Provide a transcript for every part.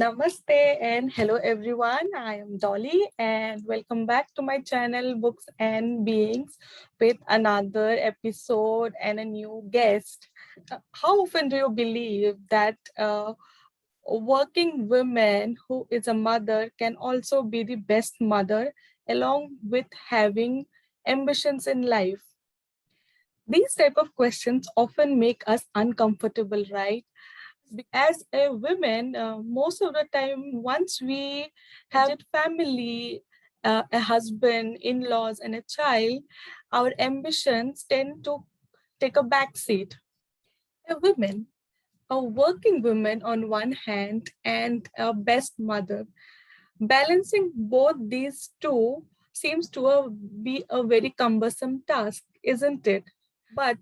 Namaste and hello everyone. I am Dolly and welcome back to my channel Books and Beings with another episode and a new guest. How often do you believe that a working woman who is a mother can also be the best mother along with having ambitions in life? These type of questions often make us uncomfortable, right? As a woman, most of the time, once we have a family, a husband, in-laws, and a child, our ambitions tend to take a back seat. A woman, a working woman on one hand, and a best mother, balancing both these two seems to be a very cumbersome task, isn't it? But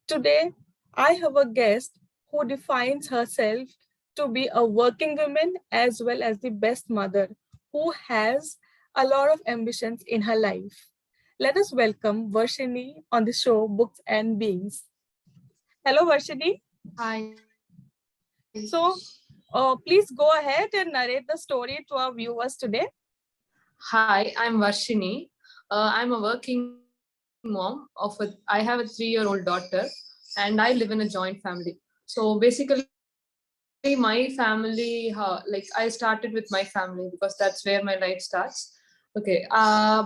today, I have a guest who defines herself to be a working woman as well as the best mother, who has a lot of ambitions in her life. Let us welcome Varshini on the show Books and Beings. Hello, Varshini. Hi. So, please go ahead and narrate the story to our viewers today. Hi, I'm Varshini. I'm a working mom I have a 3-year-old daughter and I live in a joint family. So basically my family, I started with my family because that's where my life starts. Okay.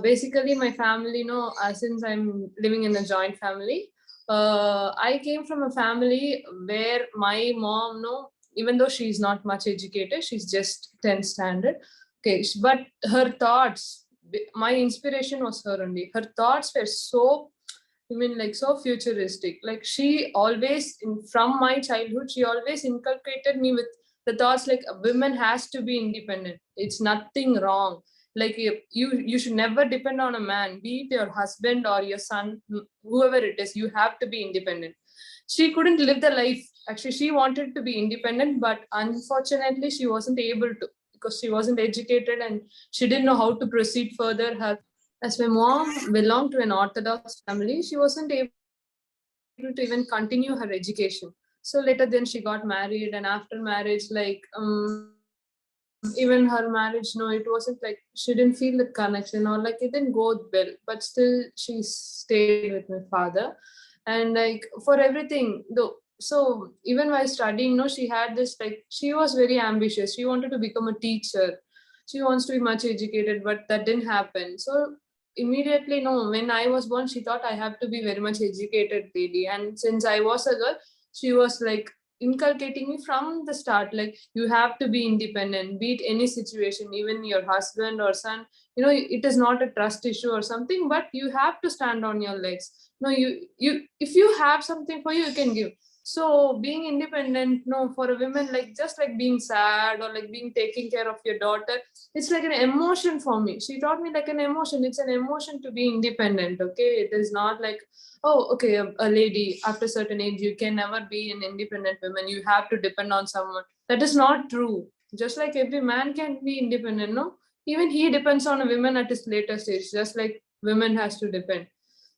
Basically my family, since I'm living in a joint family, I came from a family where my mom, even though she's not much educated, she's just 10th standard. Okay, but her thoughts, my inspiration was her only. Her thoughts were so, so futuristic. Like she always, from my childhood, she always inculcated me with the thoughts like a woman has to be independent. It's nothing wrong. Like you should never depend on a man, be it your husband or your son, whoever it is. You have to be independent. She couldn't live the life. Actually, she wanted to be independent, but unfortunately, she wasn't able to because she wasn't educated and she didn't know how to proceed further. As my mom belonged to an Orthodox family, she wasn't able to even continue her education. So later, then she got married, and after marriage, even her marriage, no, it wasn't like she didn't feel the connection or like it didn't go well. But still, she stayed with my father, and like for everything, though. So even while studying, no, she had this like she was very ambitious. She wanted to become a teacher. She wants to be much educated, but that didn't happen. So immediately, no, when I was born, she thought I have to be very much educated lady. And since I was a girl, she was like inculcating me from the start, like you have to be independent, be it any situation, even your husband or son. It is not a trust issue or something, but you have to stand on your legs. No, you if you have something for you, you can give. So being independent, no, for a woman, like just like being sad or like being taking care of your daughter, it's like an emotion for me. She taught me like an emotion. It's an emotion to be independent. Okay, it is not like, oh, okay, a lady after certain age you can never be an independent woman. You have to depend on someone. That is not true. Just like every man can be independent, no, even he depends on a woman at his later stage. Just like women has to depend.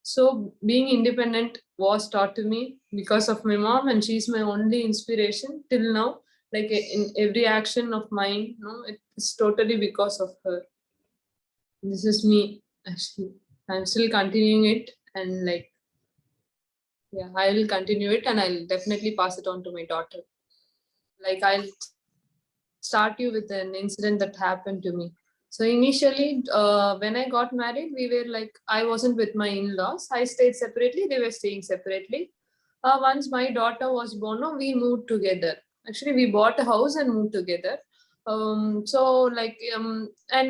So being independent was taught to me because of my mom, and she's my only inspiration till now. Like in every action of mine, no, it's totally because of her. This is me actually. I'm still continuing it, and like, yeah, I will continue it, and I'll definitely pass it on to my daughter. Like I'll start you with an incident that happened to me. So initially, when I got married, we were like, I wasn't with my in-laws. I stayed separately. They were staying separately. Once my daughter was born, no, we moved together. Actually, we bought a house and moved together. And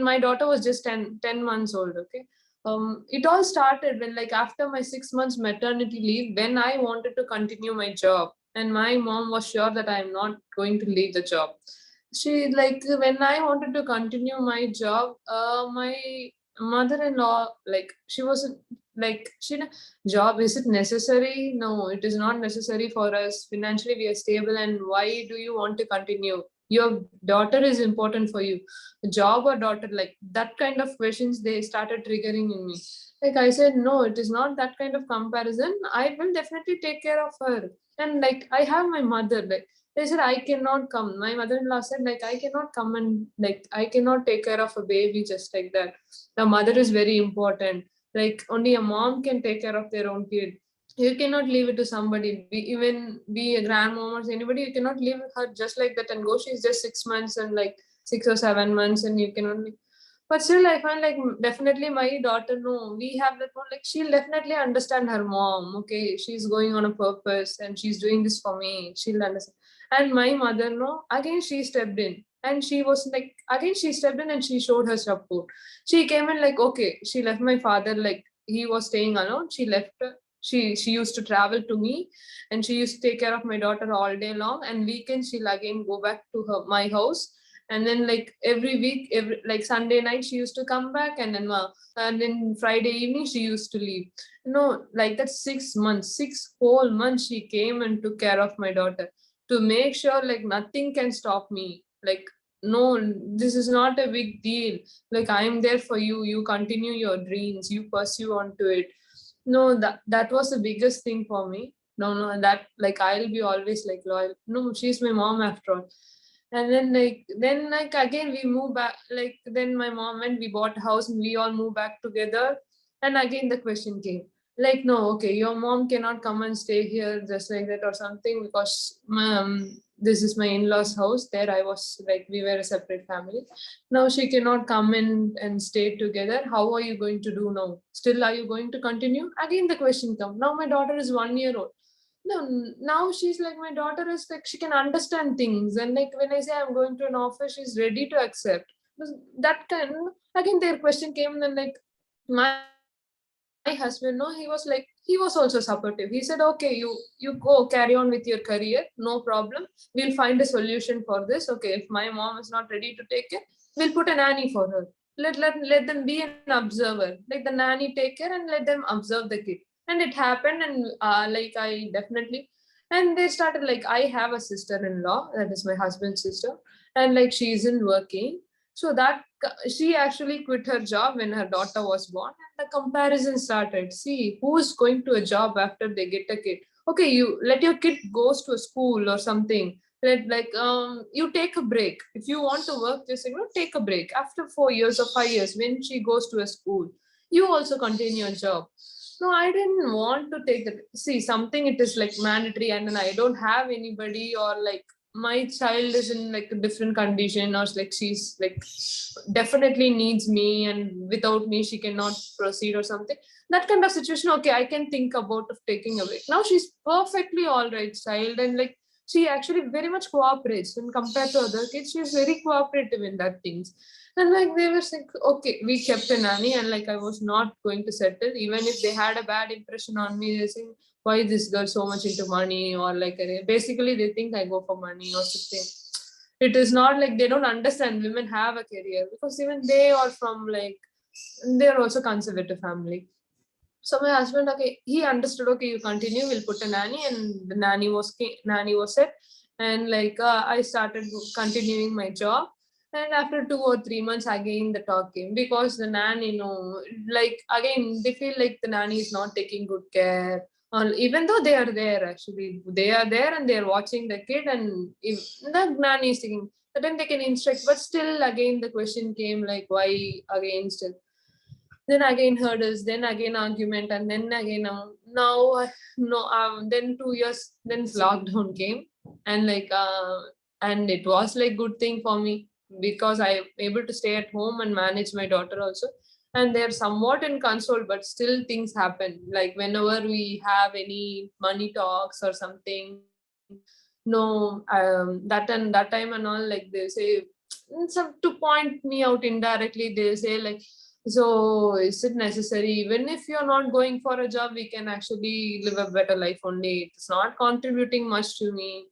my daughter was just 10 months old. Okay. It all started when, like, after my 6 months maternity leave, when I wanted to continue my job, and my mom was sure that I'm not going to leave the job. She, like, when I wanted to continue my job, my mother-in-law, like, she wasn't like she job, is it necessary? No, it is not necessary for us. Financially we are stable, and why do you want to continue? Your daughter is important for you. Job or daughter? Like that kind of questions they started triggering in me. Like I said, no, it is not that kind of comparison. I will definitely take care of her. And like I have my mother, like They said, I cannot come. My mother-in-law said, like, I cannot come and like I cannot take care of a baby just like that. The mother is very important. Like only a mom can take care of their own kid. You cannot leave it to somebody, even be a grandmom or anybody. You cannot leave her just like that and go. She's just 6 months and like 6 or 7 months, and you can only. But still, I find like definitely my daughter, no, we have that one. Like she'll definitely understand her mom. Okay, she's going on a purpose and she's doing this for me. She'll understand. And my mother, no, again she stepped in and she was like, again she stepped in and she showed her support. She came in like, okay, she left my father, like he was staying alone. She left. She used to travel to me, and she used to take care of my daughter all day long. And weekends she'll again go back to her my house, and then like every week, every like Sunday night she used to come back, and then Friday evening she used to leave. Like that 6 months, 6 whole months she came and took care of my daughter to make sure like nothing can stop me. Like, no, this is not a big deal. Like, I am there for you. You continue your dreams. You pursue onto it. No, that was the biggest thing for me. No, that like I'll be always like loyal. No, she's my mom after all. And then again we moved back. Like then my mom and we bought a house and we all moved back together. And again the question came, like, no, okay, your mom cannot come and stay here just like that or something, because this is my in-laws house. There I was like, we were a separate family. Now she cannot come in and stay together. How are you going to do now? Still, are you going to continue? Again the question come. Now my daughter is 1 year old. No, now she's like, my daughter is like, she can understand things, and like when I say I'm going to an office, she's ready to accept. That kind, again their question came, and then like my husband, no, he was also supportive. He said, okay, you go carry on with your career, no problem. We'll find a solution for this. Okay, if my mom is not ready to take it, we'll put a nanny for her. Let them be an observer. Like the nanny take care and let them observe the kid. And it happened, and like I definitely, and they started like, I have a sister-in-law, that is my husband's sister, and like she isn't working. So that she actually quit her job when her daughter was born, and the comparison started. See, who's going to a job after they get a kid? Okay, you let your kid goes to a school or something. You take a break. If you want to work, just take a break after 4 years or 5 years when she goes to a school. You also continue your job. No, I didn't want to take that. See, something it is like mandatory, and then I don't have anybody, or like my child is in like a different condition, or like she's like definitely needs me, and without me she cannot proceed or something. That kind of situation, okay, I can think about of taking a break. Now she's perfectly all right child, and like she actually very much cooperates when compared to other kids. She's very cooperative in that things. And like they were like, okay, we kept a nanny, and like I was not going to settle, even if they had a bad impression on me. They saying, why is this girl so much into money, or like basically they think I go for money or something. It is not like they don't understand women have a career, because even they are from like, they're also conservative family. So my husband, okay, he understood. Okay, you continue. We'll put a nanny, and the nanny was set, and like I started continuing my job. And after 2 or 3 months, again the talk came, because the nanny, like again they feel like the nanny is not taking good care. Or even though they are there, actually they are there and they are watching the kid, and if the nanny is taking, then they can instruct. But still, again the question came like, why again still? Then again hurdles, then again argument, and then again now no then 2 years, then lockdown came. And like and it was like good thing for me, because I am able to stay at home and manage my daughter also. And they're somewhat in console, but still things happen, like whenever we have any money talks or something. No, that time and all, like they say, some to point me out indirectly, they say like, so is it necessary? Even if you're not going for a job, we can actually live a better life only. It's not contributing much to me.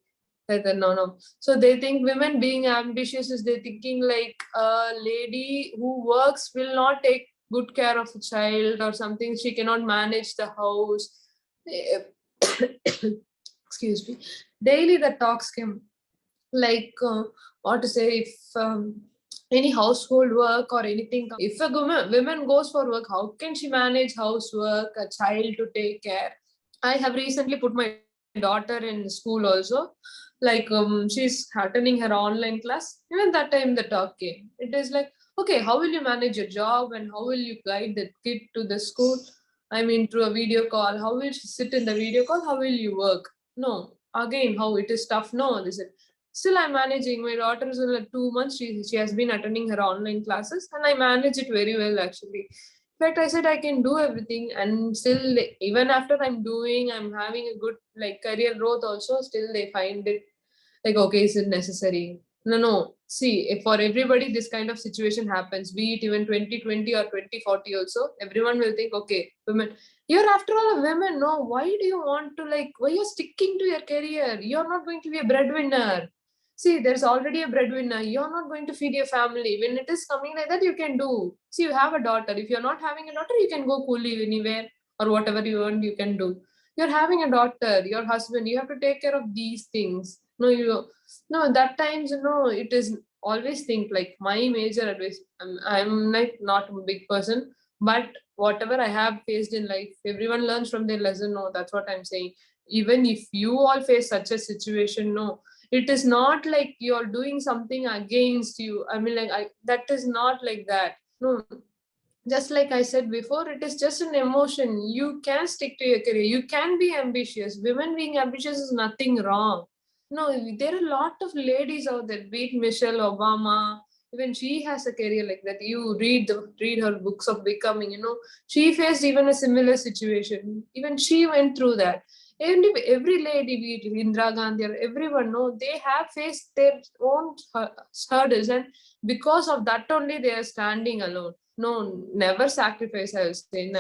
Like, no. So they think women being ambitious is they thinking like a lady who works will not take good care of a child or something. She cannot manage the house. Excuse me. Daily the talks came, like what to say, if any household work or anything, if a woman goes for work, how can she manage housework, a child to take care? I have recently put my daughter in school also. like she's attending her online class. Even that time the talk came. It is like, okay, how will you manage your job and how will you guide the kid to the school? I mean, through a video call, how will she sit in the video call? How will you work? No, again, how it is tough. No, this is still I'm managing. My daughter is in like 2 months. She has been attending her online classes, and I manage it very well actually. In fact, I said I can do everything, and still, even after I'm having a good like career growth. Also, still they find it like, okay, is it necessary? No, no. See, if for everybody this kind of situation happens, be it even 2020 or 2040 also, everyone will think, okay, women, you're after all a women. No, why do you want to like, why you're sticking to your career? You're not going to be a breadwinner. See, there's already a breadwinner. You're not going to feed your family. When it is coming like that, you can do. See, you have a daughter. If you're not having a daughter, you can go coolly anywhere or whatever you want, you can do. You're having a daughter, your husband, you have to take care of these things. No, no, that times, it is always think like my major advice. I'm like not a big person, but whatever I have faced in life, everyone learns from their lesson. No, that's what I'm saying. Even if you all face such a situation, no, it is not like you're doing something against you. I mean, like, that is not like that. No, just like I said before, it is just an emotion. You can stick to your career. You can be ambitious. Women being ambitious is nothing wrong. No, there are a lot of ladies out there, be it Michelle Obama. Even she has a career like that. You read her books of becoming. She faced even a similar situation. Even she went through that. And if every lady, be it Indira Gandhi or everyone, no, they have faced their own hurdles, and because of that only they are standing alone. No, never sacrifice, I'll say.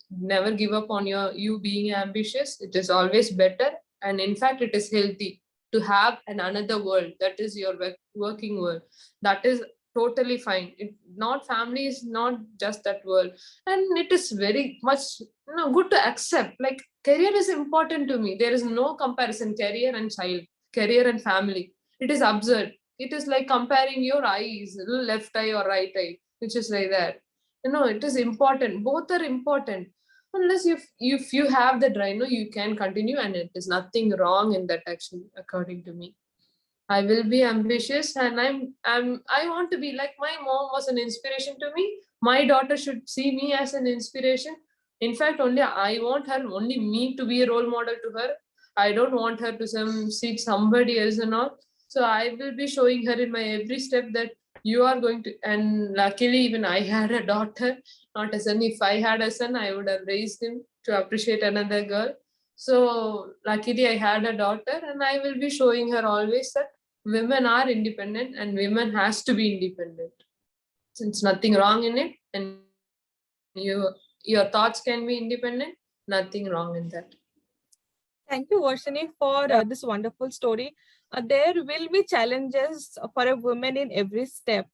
Never give up on you being ambitious. It is always better, and in fact it is healthy to have another world that is your working world. That is totally fine. Not family is not just that world, and it is very much good to accept. Like, career is important to me. There is no comparison, career and child, career and family. It is absurd. It is like comparing your eyes, left eye or right eye, which is like that. It is important. Both are important. Unless if you have the drive, no, you can continue, and it is nothing wrong in that action, according to me. I will be ambitious, and I want to be like my mom was an inspiration to me. My daughter should see me as an inspiration. In fact, only I want her, only me to be a role model to her. I don't want her to see somebody else and all. So I will be showing her in my every step that you are going to. And luckily, even I had a daughter, not a son. If I had a son, I would have raised him to appreciate another girl. So luckily, I had a daughter, and I will be showing her always that women are independent and women has to be independent. Since nothing wrong in it, and your thoughts can be independent, nothing wrong in that. Thank you, Varshini, for this wonderful story. There will be challenges for a woman in every step.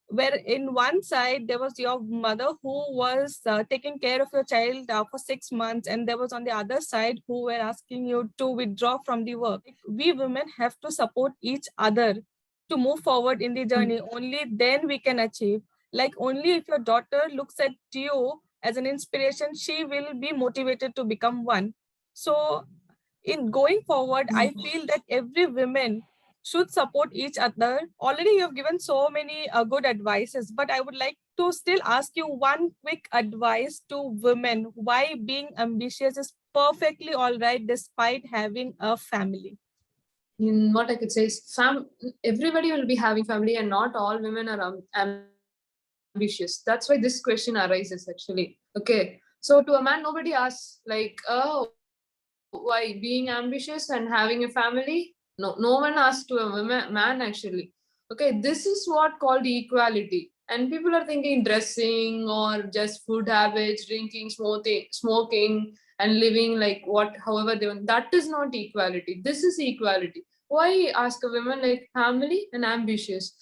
Where in one side there was your mother who was taking care of your child for 6 months, and there was on the other side who were asking you to withdraw from the work. We women have to support each other to move forward in the journey. Only then we can achieve. Like, only if your daughter looks at you as an inspiration, she will be motivated to become one. So in going forward, I feel that every woman should support each other. Already you have given so many good advices, but I would like to still ask you one quick advice to women why being ambitious is perfectly all right despite having a family. What I could say is, everybody will be having family, and not all women are ambitious. That's why this question arises actually. Okay, so to a man, nobody asks like, oh, why being ambitious and having a family? No one asks to a man actually. Okay, this is what called equality. And people are thinking dressing or just food habits, drinking, smoking, and living like however they want. That is not equality. This is equality. Why ask a woman like family and ambitious?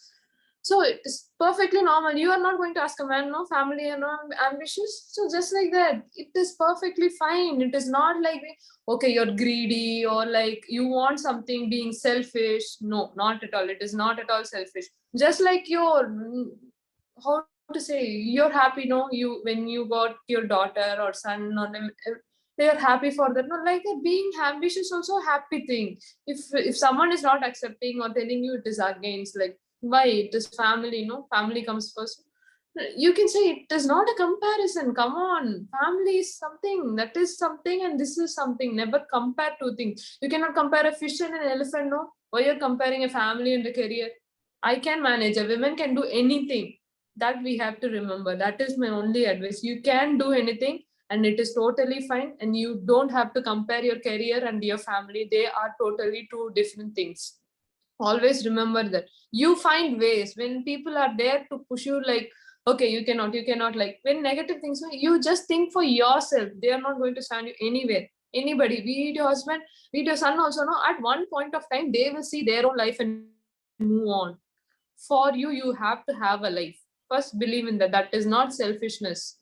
So it is perfectly normal. You are not going to ask a man, no, family and no ambitious. So just like that, it is perfectly fine. It is not like, okay, you're greedy or like you want something being selfish. No, not at all. It is not at all selfish. Just like how to say, you're happy, no, you when you got your daughter or son or they are happy for that. No, like being ambitious also a happy thing. If someone is not accepting or telling you it is against, like why? It is family, no? Family comes first. You can say it is not a comparison. Come on, family is something, that is something, and this is something. Never compare two things. You cannot compare a fish and an elephant, no? Why you're comparing a family and a career? I can manage. A woman can do anything. That we have to remember. That is my only advice. You can do anything, and it is totally fine. And you don't have to compare your career and your family. They are totally two different things. Always remember that. You find ways when people are there to push you, like, okay, you cannot, like when negative things, you just think for yourself. They are not going to stand you anywhere. Anybody, be it your husband, be it your son also, no, at one point of time they will see their own life and move on. For you, you have to have a life. First believe in that. That is not selfishness.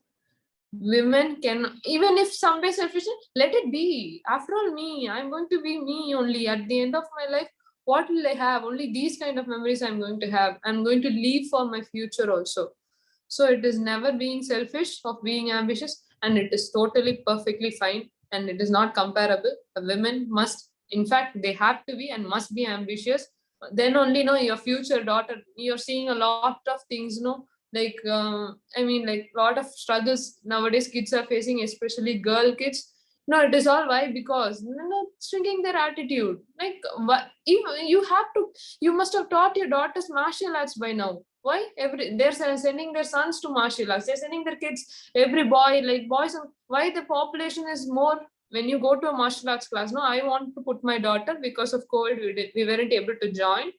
Women can, even if some way selfish, let it be. After all, me, I'm going to be me only. At the end of my life, what will I have? Only these kind of memories I'm going to have. I'm going to leave for my future also. So it is never being selfish of being ambitious, and it is totally perfectly fine, and it is not comparable. A women must, in fact, they have to be and must be ambitious. Then only know your future daughter. You're seeing a lot of things, like I mean, like a lot of struggles nowadays kids are facing, especially girl kids. No, it is all why? Because shrinking their attitude. Like what, you have to, you must have taught your daughters martial arts by now. Why? They're sending their sons to martial arts. They're sending their kids, every boy, like boys. Why the population is more when you go to a martial arts class? No, I want to put my daughter, because of COVID, we weren't able to join.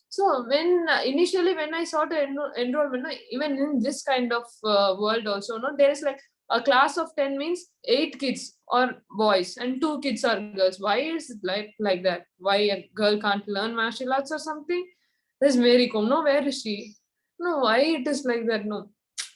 So when initially when I saw the enrollment, no, even in this kind of world also, no, there is like a class of 10 means 8 kids or boys and 2 kids are girls. Why is it like that? Why a girl can't learn martial arts or something? There's Mary Kom. No, where is she? No, why it is like that? No,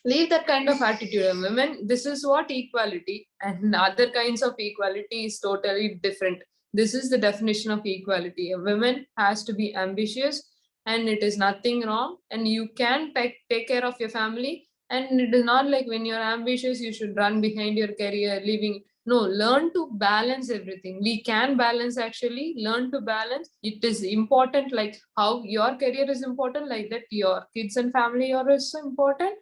leave that kind of attitude. Women, this is what equality, and other kinds of equality is totally different. This is the definition of equality. A woman has to be ambitious, and it is nothing wrong, and you can take care of your family. And it is not like when you're ambitious you should run behind your career leaving. No, learn to balance everything. We can balance, actually learn to balance. It is important, like how your career is important, like that your kids and family are also important.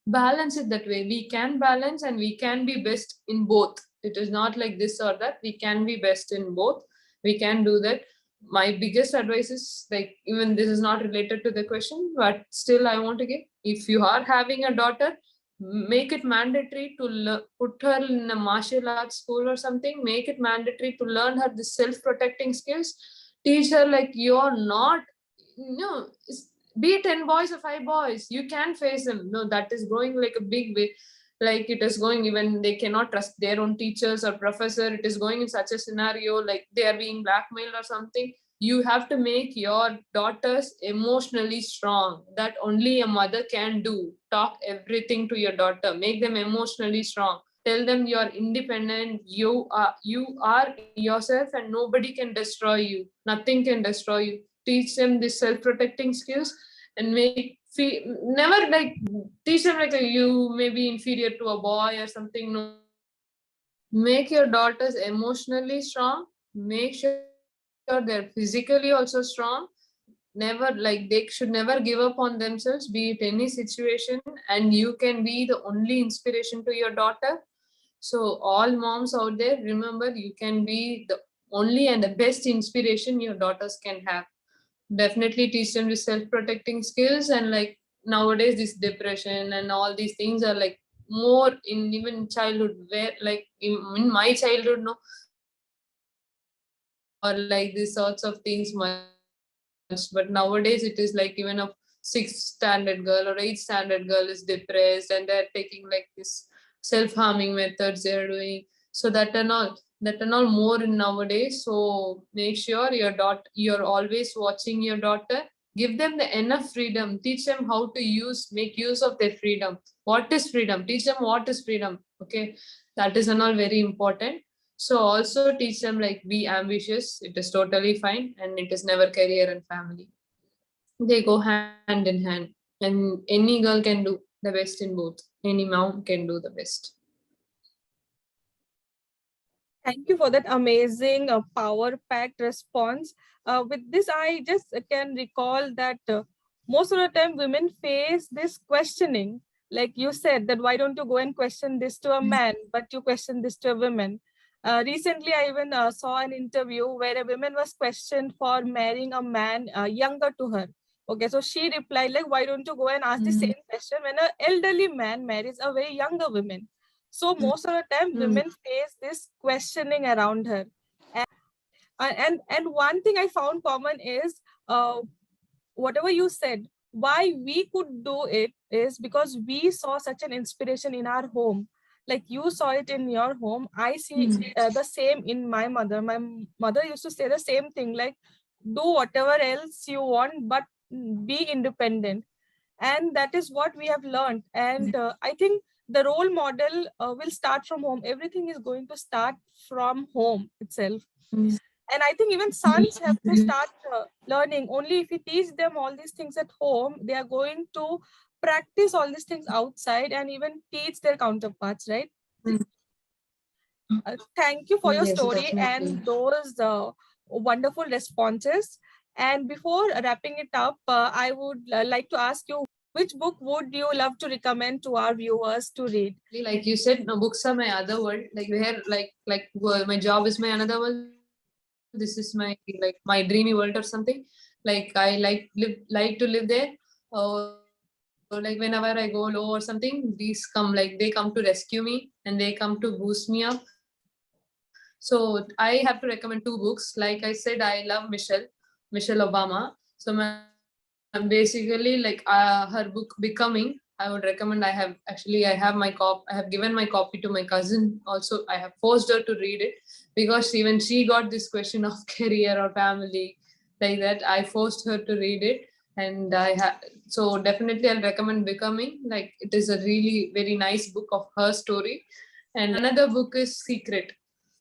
Balance it that way. We can balance, and we can be best in both. It is not like this or that. We can be best in both. We can do that. My biggest advice is, like, even this is not related to the question, but still I want to give. If you are having a daughter, make it mandatory to put her in a martial arts school or something. Make it mandatory to learn her the self-protecting skills. Teach her, like, you're not, no, be 10 boys or 5 boys, you can face them. No, that is growing like a big way. Like it is going, even they cannot trust their own teachers or professor. It is going in such a scenario, like they are being blackmailed or something. You have to make your daughters emotionally strong. That only a mother can do. Talk everything to your daughter, make them emotionally strong. Tell them you are independent, you are yourself, and nobody can destroy you. Nothing can destroy you. Teach them the self-protecting skills, and never like teach them like you may be inferior to a boy or something. No, make your daughters emotionally strong. Make sure they're physically also strong. Never, like, they should never give up on themselves, be it any situation, and you can be the only inspiration to your daughter. So all moms out there, remember, you can be the only and the best inspiration your daughters can have. Definitely teach them the self-protecting skills. And like nowadays this depression and all these things are like more in even childhood, where like in my childhood, no, or like these sorts of things much, but nowadays it is like even a sixth standard girl or eighth standard girl is depressed, and they're taking like this self-harming methods they're doing. So that and all more in nowadays. So make sure you're always watching your daughter. Give them the enough freedom. Teach them how to make use of their freedom. What is freedom? Teach them what is freedom. Okay, that is and all very important. So also teach them, like, be ambitious. It is totally fine, and it is never career and family. They go hand in hand, and any girl can do the best in both. Any mom can do the best. Thank you for that amazing power-packed response. With this, I just can recall that most of the time women face this questioning. Like you said, that why don't you go and question this to a man, but you question this to a woman. Recently, I even saw an interview where a woman was questioned for marrying a man younger to her. Okay, so she replied like, why don't you go and ask the same question when an elderly man marries a very younger woman? So most of the time, women face this questioning around her. And one thing I found common is whatever you said, why we could do it is because we saw such an inspiration in our home. Like you saw it in your home, I see the same in my mother. My mother used to say the same thing, like do whatever else you want, but be independent. And that is what we have learned. And I think the role model will start from home. Everything is going to start from home itself. And I think even sons have to start learning. Only if we teach them all these things at home, they are going to practice all these things outside and even teach their counterparts, right? Thank you for your Yes, story definitely. and those wonderful responses. And before wrapping it up, I would like to ask you, which book would you love to recommend to our viewers to read? Like you said, no, books are my other world. Like where, my job is my another world. This is my like my dreamy world or something. Like I like to live there. Like whenever I go low or something, these come like they come to rescue me and they come to boost me up. So I have to recommend two books. Like I said, I love Michelle Obama. So basically, like her book Becoming, I would recommend. I have I have given my copy to my cousin. Also, I have forced her to read it because even she got this question of career or family like that. I forced her to read it, and so definitely I'll recommend Becoming. Like it is a really very nice book of her story. And another book is Secret.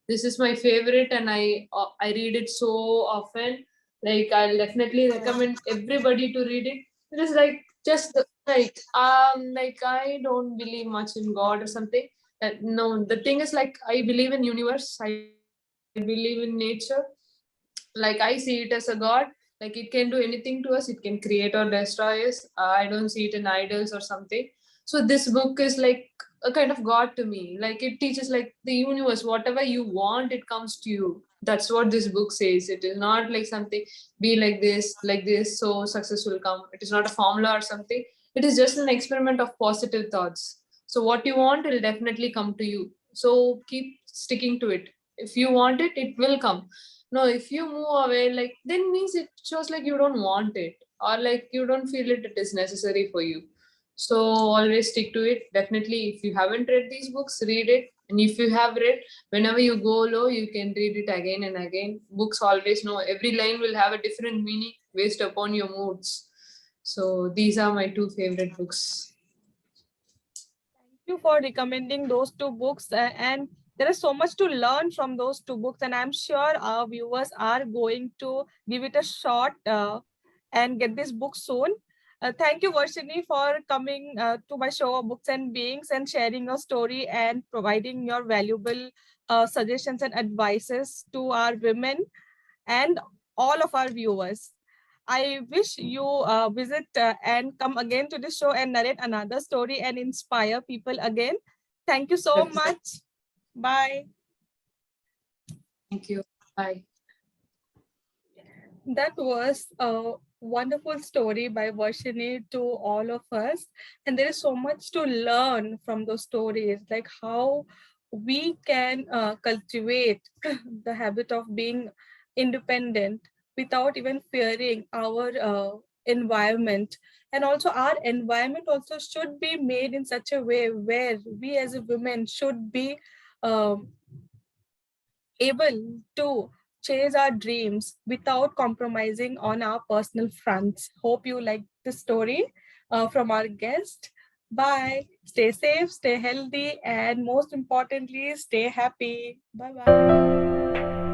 This is my favorite, and I read it so often. Like I'll definitely recommend everybody to read it. It is like just like I don't believe much in God or something. No, the thing is like I believe in universe. I believe in nature. Like I see it as a God. Like it can do anything to us. It can create or destroy us. I don't see it in idols or something. So this book is like a kind of God to me. Like it teaches like the universe, whatever you want, it comes to you. That's what this book says. It is not like something be like this, so success will come. It is not a formula or something. It is just an experiment of positive thoughts. So what you want will definitely come to you. So keep sticking to it. If you want it, it will come. No, if you move away, like then means it shows like you don't want it or like you don't feel it is necessary for you. So always stick to it. Definitely, if you haven't read these books, read it. And if you have read, whenever you go low, you can read it again and again. Books always know every line will have a different meaning based upon your moods. So these are my two favorite books. Thank you for recommending those two books. And there is so much to learn from those two books. And I'm sure our viewers are going to give it a shot and get this book soon. Thank you, Varshini, for coming to my show of Books and Beings and sharing your story and providing your valuable suggestions and advices to our women and all of our viewers. I wish you visit and come again to the show and narrate another story and inspire people again. Thank you so much. Bye. Thank you. Bye. That was a wonderful story by Varshini to all of us. And there is so much to learn from those stories, like how we can cultivate the habit of being independent without even fearing our environment. And also our environment also should be made in such a way where we as a women should be um, able to chase our dreams without compromising on our personal fronts. Hope you like the story from our guest. Bye. Stay safe, stay healthy, and most importantly, stay happy. Bye bye.